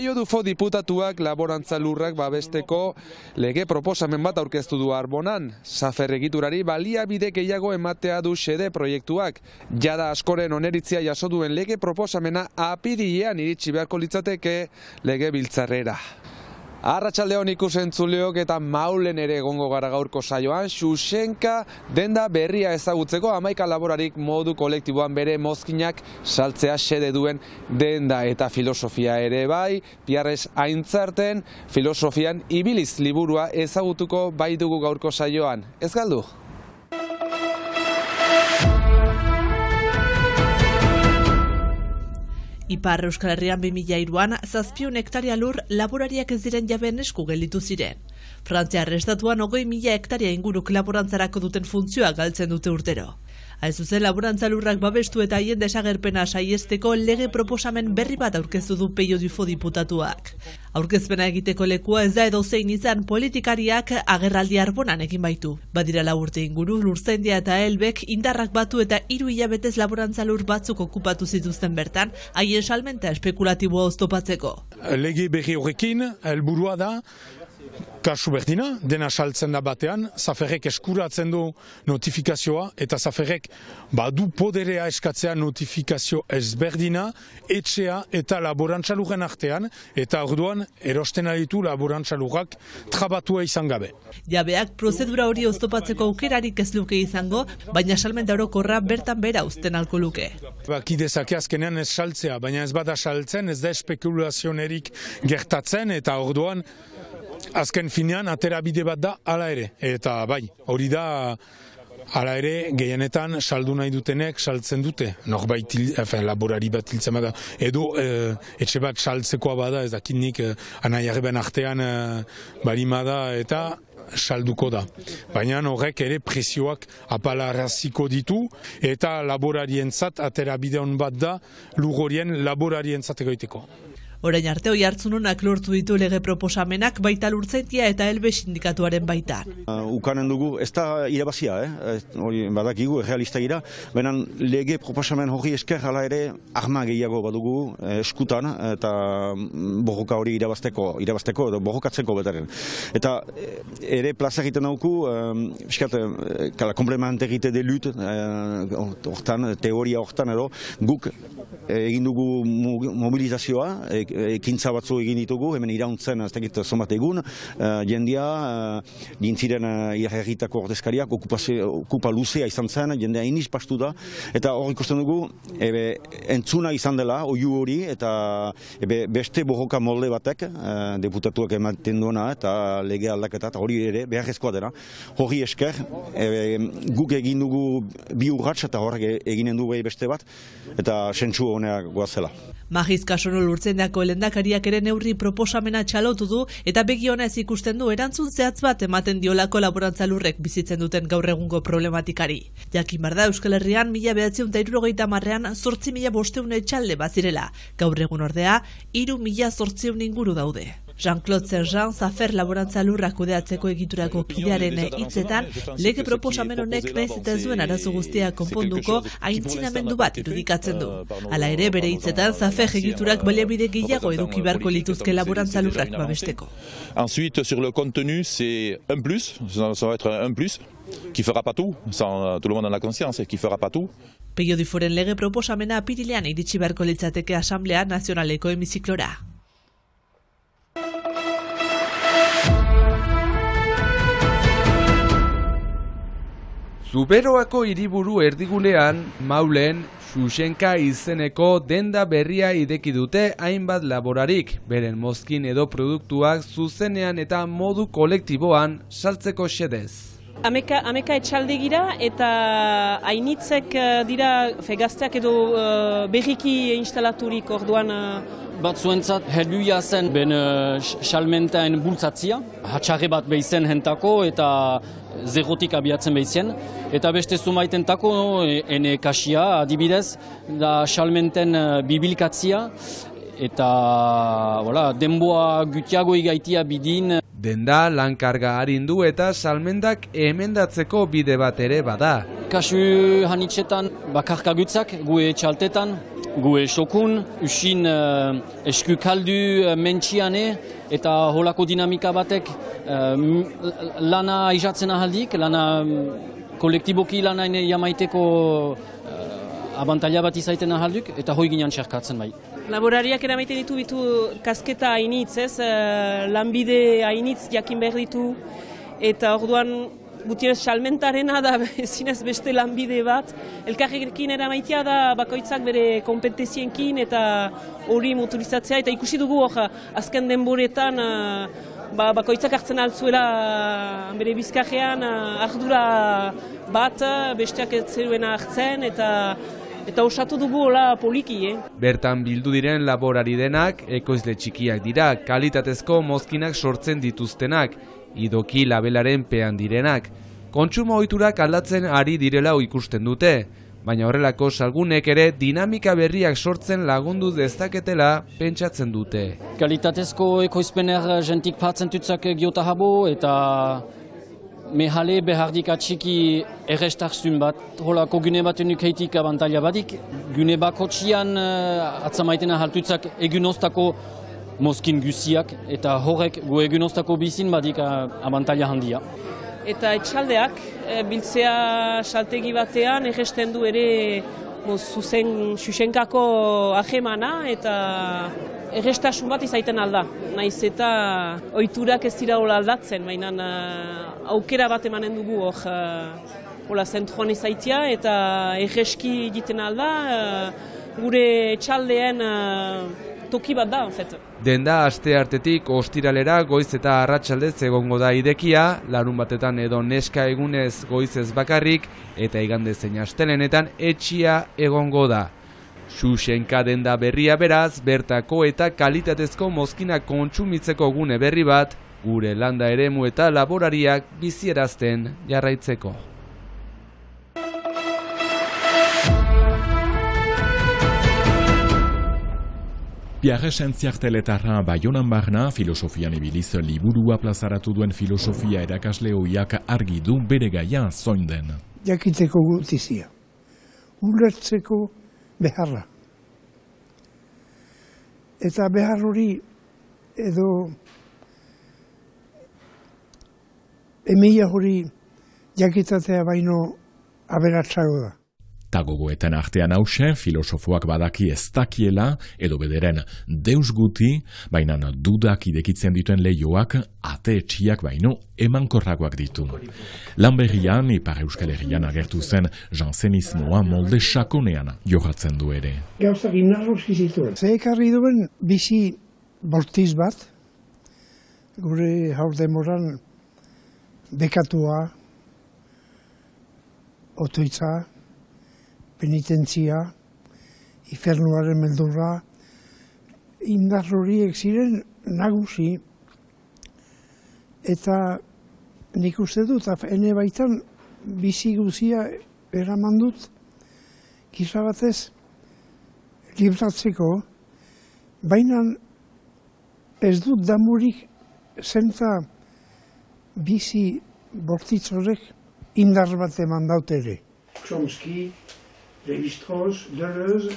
Peio Dufo diputatuak laborantza lurrak babesteko lege proposamen bat aurkeztu du Arbonan. Safer egiturari baliabide gehiago ematea du xede proiektuak. Jada askoren oneritzia jaso duen lege proposamena apirilean iritsi beharko litzateke legebiltzarrera. Arratsaldeon ikusentzuleok eta Maulen ere egongo gara gaurko saioan. Xuxenka denda berria ezagutzeko 11 laborarik modu kolektiboan bere mozkinak saltzea xede duen denda eta filosofia ere bai. Piarres Aintzarten filosofian ibiliz liburua ezagutuko bai dugu gaurko saioan. Ez galdu? Ipar Euskal Herrian 2003an 700 hektaria lur laborariak ez diren jabeen esku gelditu ziren. Frantziar estatuan 20.000 hektaria inguruk laborantzarako duten funtzioa galtzen dute urtero. Hain zuzen, laborantza lurrak babestu eta haien desagerpena saiesteko lege proposamen berri bat aurkeztu du Peio Dufo diputatuak. Aurkezpena egiteko lekua ez da edozein izan, politikariak agerraldi Arbonan egin baitu. Badira 4 urte inguru, Lurzaindia eta Elbek indarrak batu eta 3 hilabetez laborantza lur batzuk okupatu zituzten bertan, haien salmenta espekulatiboa oztopatzeko. Lege berri horrekin, helburua da, kasu berdina, dena saltzen da batean, Saferrek eskuratzen du notifikazioa, eta Saferrek badu poderea eskatzea notifikazio ezberdina, etxea eta laborantzaluren artean, eta orduan erosten aditu laborantzalurak trabatua izan gabe. Jabeak prozedura hori oztopatzeko aukerarik ez luke izango, baina salmenta orokorra bertan bera uzten alko luke. Bakidezake azkenean ez saltzea, baina ez bada saltzen, ez da espekulazionerik gertatzen, eta orduan azken finean aterabide bat da hala ere, eta bai, hori da hala ere gehienetan saldu nahi dutenek saltzen dute, norbait laborari bat hiltzen bada, edo etxe bat saltzekoa bada, ez dakit nik anaiarreben artean barimada eta salduko da. Baina horrek ere prezioak apalaraziko ditu eta laborarientzat aterabide hon bat da lugorien laborarientzat egoiteko. Orain arte Oiartzununak lortu ditu lege proposamenak baita Lurzaindia eta Elbe sindikatuaren baitan. Ukanen dugu, ez da irabazia, hori badakigu, errealista gira, baina lege proposamen hori esker hala ere arma gehiago badugu eskutan eta borroka hori irabazteko edo borrokatzeko betaren. Eta ere plaza egiten dauku, fiskat, komplementarite de lut, teoria hortan edo, guk egin dugu mobilizazioa, ekintza batzu egin ditugu, hemen irauntzen ez dakit somat egun, jendia, dintziren herritako ordezkariak, okupa luzea izan zen, jendea iniz pastu da, eta hor ikusten dugu, entzuna izan dela, oiu hori, eta beste borroka molde batek, deputatuak ematen duena, eta lege aldaketa, eta hori ere, beharrezkoa dena, hori esker, guk egin dugu bi urratx, eta horrek eginen dugu beste bat, eta sentsu honeak goazela. Magiz Kasono Lurtzaindiako lehendakariak ere neurri proposamena txalotu du eta begi ona ez ikusten du erantzun zehatz bat ematen diolako laborantza lurrek bizitzen duten gaur egungo problematikari. Jakin behar da Euskal Herrian 1970ean 8.500 etxalde bazirela, gaur egun ordea 3.800 inguru daude. Jean-Claude Serjean, Safer laborantza lurrak kudeatzeko egiturako kidearen hitzetan, lege proposamen honek nahiz eta ez duen arazo guztia konponduko aintzinamendu bat irudikatzen du. Hala ere, bere hitzetan, Safer egiturak baliabide gehiago eduki beharko lituzke laborantza lurrak babesteko. Ensuite, sur le contenu, c'est un plus, ça va être un plus, qui fera pas tout, sans tout le monde en a conscience, qui fera pas tout. Peio Duforen lege proposamena apirilean iritsi beharko litzateke Asamblea Nazionaleko hemiziklora. Zuberoako hiriburu erdigunean, Maulen, Xuxenka izeneko denda berria ideki dute hainbat laborarik, beren mozkin edo produktuak zuzenean eta modu kolektiboan saltzeko xedez. Ameka etxalde gira eta hainitzek dira gazteak edo berriki instalaturik orduan. Batzuentzat helbuia zen ben salmentaen bultzatzia, hatxarre bat behizen hentako eta zerotik abiatzen behizen. Eta beste zumaitentako, ene kasia adibidez, da salmenten bibilkatzia eta denboa gutiago igaitia bidin. Denda lankarga arindu eta salmendak emendatzeko bide bat ere bada. Kasu hanitzetan bakarkagutzak gue txaltetan, gue sokun, usin esku kaldu mentxiane eta holako dinamika batek lana aizatzen ahaldik, lana kolektiboki lana jamaiteko abantaila bat izaiten ahalduk eta hoi ginen txerkatzen bai. Laborariak eramaiten ditu kasketa hainitz, lanbide hainitz jakin behar ditu, eta orduan gutienez salmentarena da zinez beste lanbide bat. Elkarrekin eramaitea da bakoitzak bere kompetenzienkin eta hori muturizatzea, eta ikusi dugu hor azken denboretan bakoitzak hartzen altzuela bere bizkarrean ardura bat, besteak ez zeruena hartzen, eta osatu dugu hola poliki. Bertan bildu diren laborari denak ekoizle txikiak dira, kalitatezko mozkinak sortzen dituztenak, idoki labelaren pean direnak. Kontsumo ohiturak aldatzen ari direla ikusten dute, baina horrelako salgunek ere dinamika berriak sortzen lagundu dezaketela pentsatzen dute. Kalitatezko ekoizpener jentik partzen tutzak giotahabo eta mehale behardik atxiki errestarzun bat, holako gune bat nukeitik abantaila badik, gune bakotxian atzamaiten ahaltutzak egunoztako mozkin guziak, eta horrek gu egunoztako bizin badik abantaila handia. Eta etxaldeak, biltzea saltegi batean, erresten du ere zuzenkako ahemana, eta errestasun bat izaiten alda. Naiz eta ohiturak ez dira hola aldatzen, baina aukera bat emanen dugu hor zentroan izaitia, eta erreski egiten alda, gure etxaldeen toki bat da, en fet. Denda asteartetik ostiralera goiz eta arratsaldez egongo da irekia, larun batetan edo neska egunez goizez bakarrik, eta igande zein astelenetan etxia egongo da. Xuxenka denda berria beraz, bertako eta kalitatezko mozkinak kontsumitzeko gune berri bat, gure landa eremu eta laborariak bizierazten jarraitzeko. Pierre Sentziarteletarra Baionan barna filosofian ibiliz liburua plazaratu duen filosofia erakasle ohiak argi du bere gaia zoin den. Jakiteko gutizia, ulertzeko beharra. Eta behar hori edo emaia hori jakitatea baino aberatsago da. Ta gogoetan artean hause, filosofoak badaki ez dakiela, edo bederen deus guti, baina dudak idekitzen dituen lehioak, ate etxiak baino emankorragoak ditu. Lan berrian, Ipar Euskal Herrian agertu zen jansenismoa molde sakonean johatzen du ere. Gauzak inarroski zituen. Zekarri duen bizi bortiz bat, gure haur demoran bekatua, otoitza, penitentzia, infernuaren meldurra, indar horiek ziren nagusi, eta nik uste dut, ene baitan bizi guzia eraman dut, giza batez, libratzeko, baina ez dut damurik zenta bizi bortitz horrek indar bat eman daut ere. Chomsky, Lévi-Strauss, Deleuze.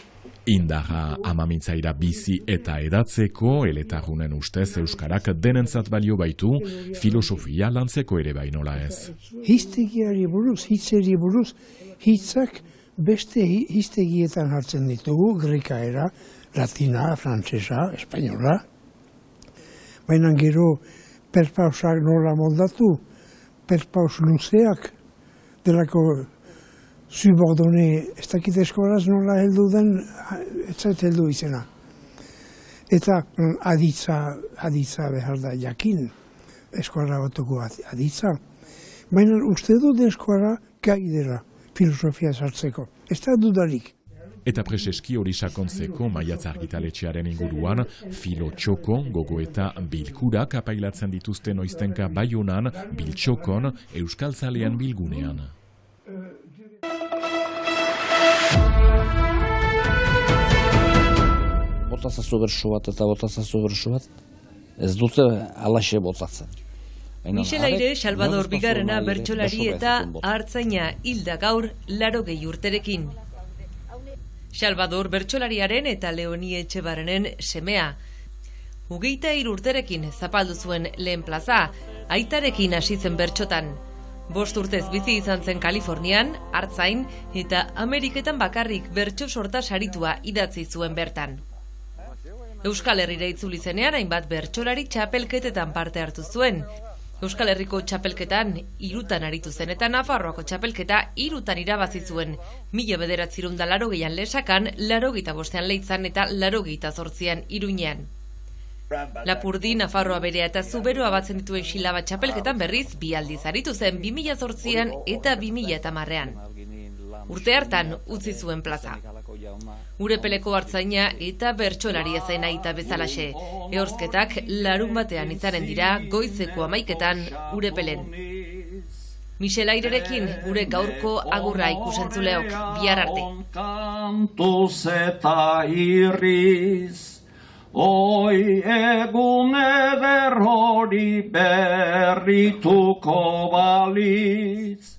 Indarra amamintzaira bizi eta edatzeko, eletarrunen ustez euskarak denentzat balio baitu, filosofia lantzeko ere bainola ez. Hiztegiari buruz, hitzeri buruz, hitzak beste hiztegietan hartzen ditugu, grekaera, latina, frantsesa, espainola. Baina gero perpausak nola moldatu, perpaus luzeak delako subordone, ez dakit eskoraz nola heldu den, ez zait heldu izena. Eta aditza behar da jakin, eskola batuko aditza. Baina uste dut eskola gai dela filosofia sartzeko, ez da dudarik. Eta preseski hori sakontzeko maiatz argitaletxearen inguruan, filotxoko, gogoeta bilkurak apailatzen dituzte noiztenka Baionan, biltxokon, euskaltzalean bilgunean. Botazazu berso bat eta botazazu berso bat, ez dute alaxe botatzen. Michel Aire, Salvador Bigarrena bertsolari eta hartzaina hilda gaur 80 urterekin. Salvador bertsolariaren eta Leoni Etxebarrenen semea. 23 urterekin zapaldu zuen lehen plaza, aitarekin hasi zen bertsotan. 5 urtez bizi izan zen Kalifornian, Artzain eta Ameriketan bakarrik bertso sorta saritua idatzi zuen bertan. Euskal Herrira itzuli zenean hainbat bertsolari txapelketetan parte hartu zuen. Euskal Herriko txapelketan 3 aritu zen eta Nafarroako txapelketa 3 irabazi zuen. 1980an Lesakan, 85an Leitzan eta 88an Iruñean. Lapurdi, Nafarroa Berea eta Zuberoa batzen dituen Xilaba txapelketan berriz 2 aldiz aritu zen 2008an eta 2010an. Urte hartan utzi zuen plaza. Urepeleko Artzaina eta bertsolaria zen aita bezalaxe. Ehorzketak larunbatean izanen dira goizeko 11etan Urepelen. Michel Airerekin gure gaurko agurra ikusentzuleok, bihar arte. Kantuz eta irriz, oi egun eder hori berrituko balitz.